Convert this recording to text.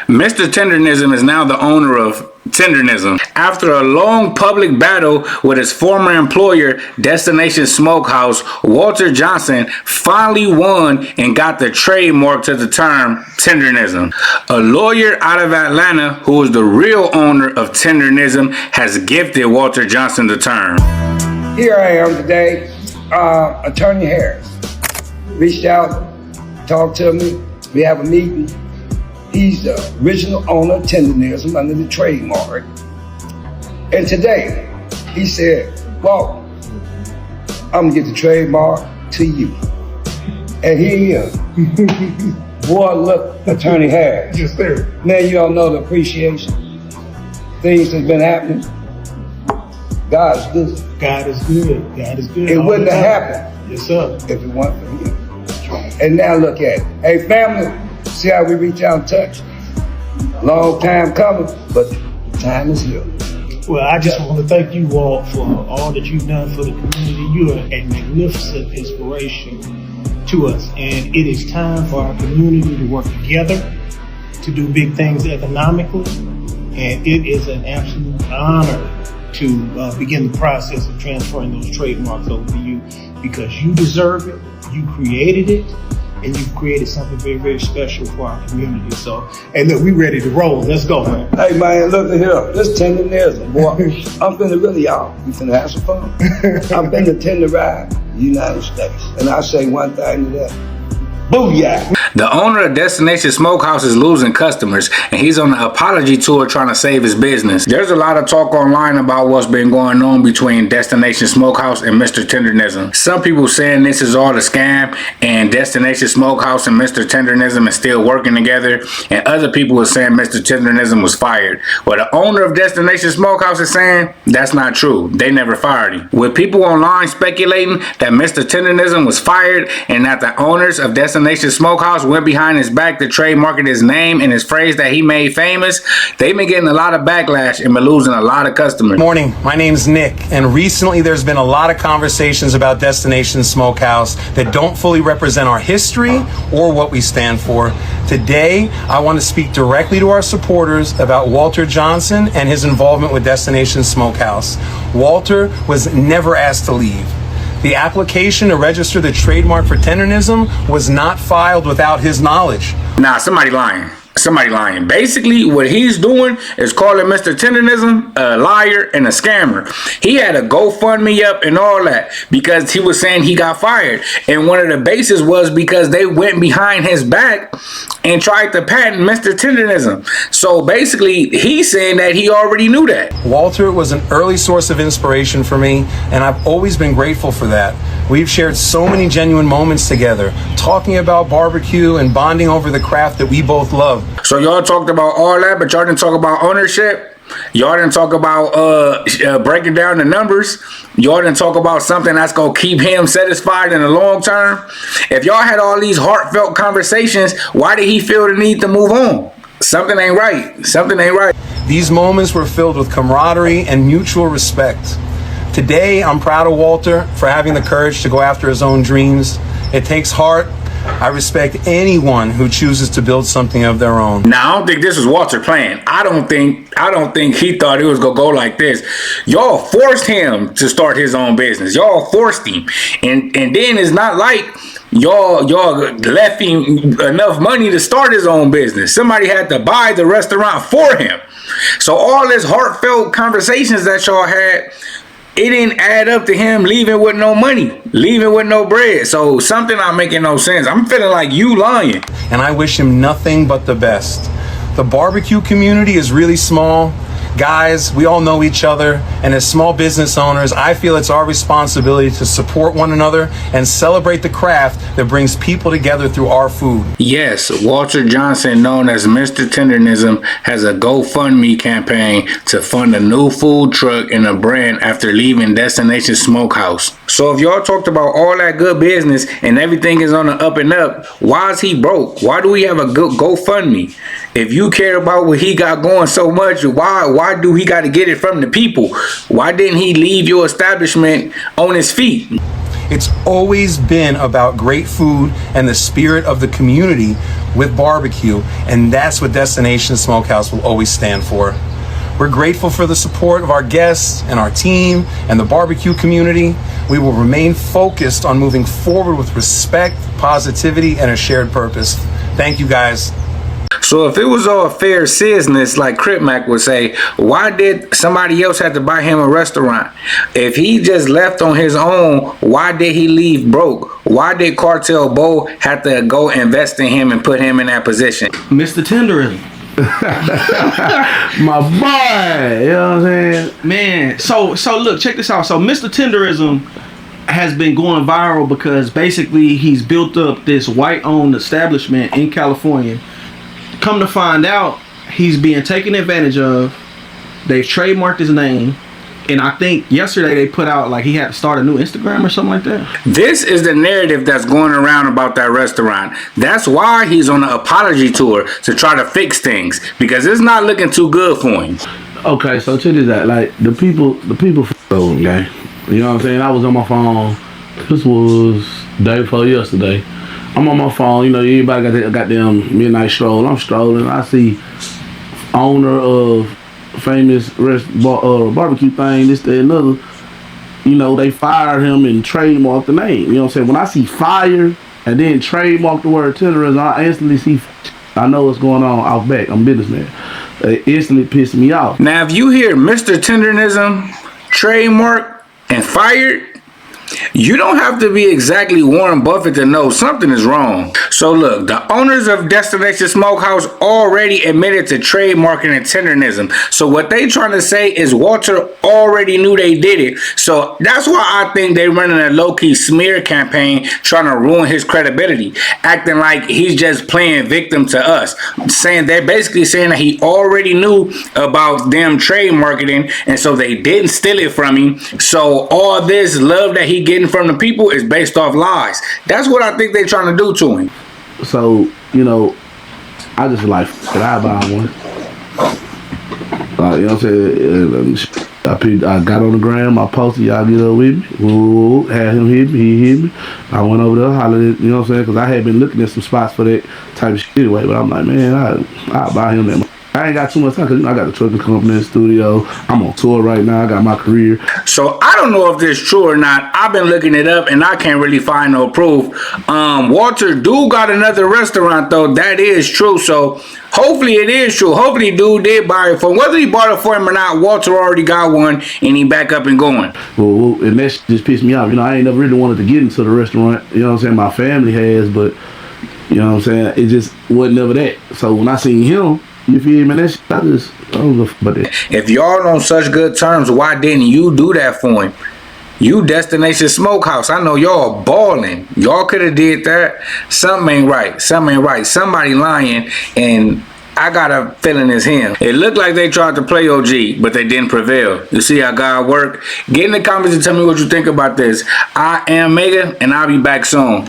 Mr. Tendernisem is now the owner of Tendernisem. After a long public battle with his former employer, Destination Smokehouse, Walter Johnson finally won and got the trademark to the term Tendernisem. A lawyer out of Atlanta, who is the real owner of Tendernisem, has gifted Walter Johnson the term. Here I am today, Attorney Harris reached out, talked to me, we have a meeting. He's the original owner of Tendernisem under the trademark. And today, he said, well, I'm gonna get the trademark to you. And here he is. Boy, look, Attorney Harris. Yes, sir. Man, you don't know the appreciation. Things that's been happening. God's good. God is good. God is good. It wouldn't have happened. Yes, sir. If it weren't for him. And now look at it. Hey, family. See how we reach out and touch? Long time coming, but the time is here. Well, I just want to thank you all for all that you've done for the community. You are a magnificent inspiration to us. And it is time for our community to work together to do big things economically. And it is an absolute honor to begin the process of transferring those trademarks over to you because you deserve it, you created it, and you've created something very, very special for our community. So, and look, we ready to roll. Let's go, man. Hey, man, look at here. This Tendernisem, boy. I'm finna really, y'all. We finna have some fun. I'm finna tenderize the United States. And I say one thing to that. Booyah! The owner of Destination Smokehouse is losing customers, and he's on an apology tour trying to save his business. There's a lot of talk online about what's been going on between Destination Smokehouse and Mr. Tendernisem. Some people saying this is all a scam, and Destination Smokehouse and Mr. Tendernisem is still working together, and other people are saying Mr. Tendernisem was fired. Well, the owner of Destination Smokehouse is saying that's not true. They never fired him. With people online speculating that Mr. Tendernisem was fired and that the owners of Destination Smokehouse went behind his back to trademark his name and his phrase that he made famous, they've been getting a lot of backlash and been losing a lot of customers. Good morning, my name's Nick, and recently there's been a lot of conversations about Destination Smokehouse that don't fully represent our history or what we stand for. Today, I want to speak directly to our supporters about Walter Johnson and his involvement with Destination Smokehouse. Walter was never asked to leave. The application to register the trademark for Tendernisem was not filed without his knowledge. Nah, somebody lying. Somebody lying. Basically, what he's doing is calling Mr. Tendernisem a liar and a scammer. He had a GoFundMe up and all that because he was saying he got fired. And one of the bases was because they went behind his back and tried to patent Mr. Tendernisem. So basically, he's saying that he already knew that. Walter was an early source of inspiration for me, and I've always been grateful for that. We've shared so many genuine moments together, talking about barbecue and bonding over the craft that we both love. So y'all talked about all that, but y'all didn't talk about ownership. Y'all didn't talk about breaking down the numbers. Y'all didn't talk about something that's going to keep him satisfied in the long term. If y'all had all these heartfelt conversations, why did he feel the need to move on? Something ain't right. Something ain't right. These moments were filled with camaraderie and mutual respect. Today, I'm proud of Walter for having the courage to go after his own dreams. It takes heart. I respect anyone who chooses to build something of their own. Now, I don't think this was Walter plan. I don't think he thought it was gonna go like this. Y'all forced him to start his own business. Y'all forced him, and then it's not like y'all left him enough money to start his own business. Somebody had to buy the restaurant for him. So all this heartfelt conversations that y'all had, it didn't add up to him leaving with no money, leaving with no bread. So something not making no sense. I'm feeling like you lying. And I wish him nothing but the best. The barbecue community is really small. Guys, we all know each other, and as small business owners, I feel it's our responsibility to support one another and celebrate the craft that brings people together through our food. Yes, Walter Johnson, known as Mr. Tendernisem, has a GoFundMe campaign to fund a new food truck and a brand after leaving Destination Smokehouse. So if y'all talked about all that good business and everything is on the up and up, why is he broke? Why do we have a good GoFundMe? If you care about what he got going so much, why do he got to get it from the people? Why didn't he leave your establishment on his feet? It's always been about great food and the spirit of the community with barbecue, and that's what Destination Smokehouse will always stand for. We're grateful for the support of our guests and our team and the barbecue community. We will remain focused on moving forward with respect, positivity, and a shared purpose. Thank you, guys. So if it was all fair business, like Crip Mac would say, why did somebody else have to buy him a restaurant? If he just left on his own, why did he leave broke? Why did Cartel Bo have to go invest in him and put him in that position? Mr. Tenderism. My boy, you know what I'm saying? Man, so look, check this out. So Mr. Tenderism has been going viral because basically he's built up this white-owned establishment in California. Come to find out, he's being taken advantage of. They've trademarked his name. And I think yesterday they put out like he had to start a new Instagram or something like that. This is the narrative that's going around about that restaurant. That's why he's on an apology tour, to try to fix things, because it's not looking too good for him. Okay, so check this out. Like the people okay. You know what I'm saying? I was on my phone. This was day before yesterday. I'm on my phone, you know, everybody got that goddamn midnight stroll. I'm strolling. I see owner of famous barbecue thing, this, that, another. You know, they fired him and trademarked the name. You know what I'm saying? When I see fire and then trademark the word Tenderism, I instantly see, I know what's going on out back. I'm a businessman. It instantly pissed me off. Now, if you hear Mr. Tendernism trademark and fired, you don't have to be exactly Warren Buffett to know something is wrong. So look, the owners of Destination Smokehouse already admitted to trademarking and Tendernism. So what they trying to say is Walter already knew they did it. So that's why I think they running a low-key smear campaign trying to ruin his credibility, acting like he's just playing victim to us. They're basically saying that he already knew about them trademarketing, and so they didn't steal it from him. So all this love that he getting from the people is based off lies. That's what I think they're trying to do to him. So, you know, I just like, could I buy one? You know what I'm saying? I got on the gram, I posted, y'all get up with me. Woo, had him hit me, he hit me. I went over there, hollered, you know what I'm saying? Because I had been looking at some spots for that type of shit anyway, but I'm like, man, I'll buy him that. I ain't got too much time because, you know, I got the trucking company in the studio. I'm on tour right now. I got my career. So I don't know if this is true or not. I've been looking it up and I can't really find no proof. Walter do got another restaurant though. That is true. So hopefully it is true. Hopefully dude did buy it for him. Whether he bought it for him or not, Walter already got one and he back up and going. Well, and that just pissed me off. You know, I ain't never really wanted to get into the restaurant. You know what I'm saying? My family has, but you know what I'm saying? It just wasn't never that. So when I seen him, you feel me? That shit, I don't know about that. If y'all on such good terms, why didn't you do that for him? You Destination Smokehouse. I know y'all balling. Y'all could have did that. Something ain't right. Something ain't right. Somebody lying, and I got a feeling it's him. It looked like they tried to play OG, but they didn't prevail. You see how God work? Get in the comments and tell me what you think about this. I am Mega, and I'll be back soon.